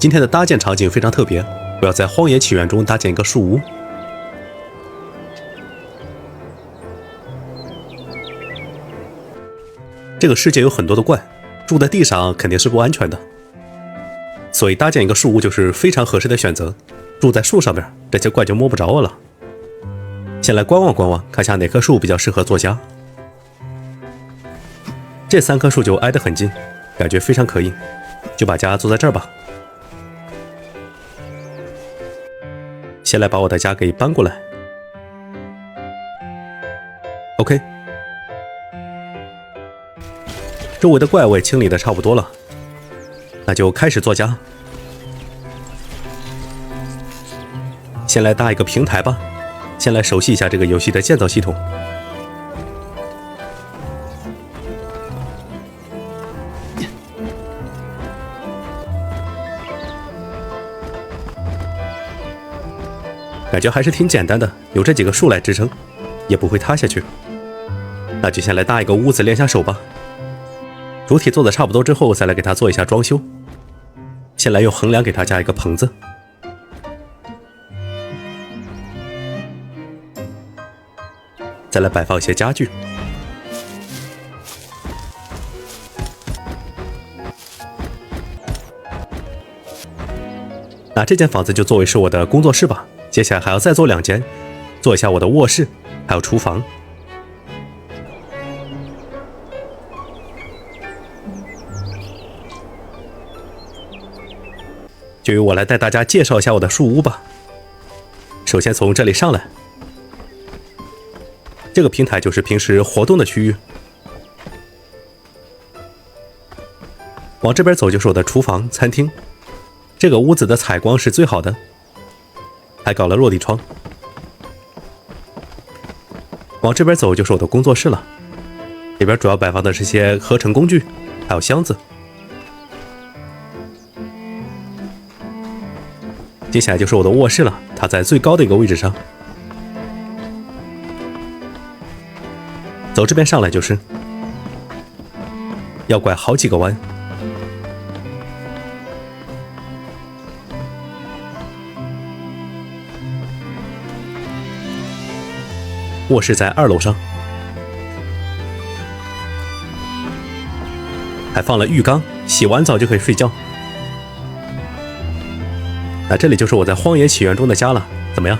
今天的搭建场景非常特别，我要在《荒野起源》中搭建一个树屋。这个世界有很多的怪，住在地上肯定是不安全的，所以搭建一个树屋就是非常合适的选择。住在树上边，这些怪就摸不着我了。先来观望观望，看下哪棵树比较适合做家。这3棵树就挨得很近，感觉非常可以，就把家做在这儿吧。先来把我的家给搬过来。OK， 周围的怪我也清理的差不多了，那就开始做家。先来搭一个平台吧，先来熟悉一下这个游戏的建造系统。感觉还是挺简单的，有这几个树来支撑，也不会塌下去。那就先来搭一个屋子练下手吧。主体做的差不多之后，再来给它做一下装修。先来用横梁给它加一个棚子，再来摆放一些家具。那这间房子就作为是我的工作室吧。接下来还要再做2间，做一下我的卧室，还有厨房。就由我来带大家介绍一下我的树屋吧。首先从这里上来，这个平台就是平时活动的区域。往这边走就是我的厨房、餐厅。这个屋子的采光是最好的，还搞了落地窗。往这边走就是我的工作室了，里边主要摆放的是些合成工具，还有箱子。接下来就是我的卧室了，它在最高的一个位置上。走这边上来就是，要拐好几个弯。卧室在2楼上，还放了浴缸，洗完澡就可以睡觉。那这里就是我在《荒野起源》中的家了，怎么样？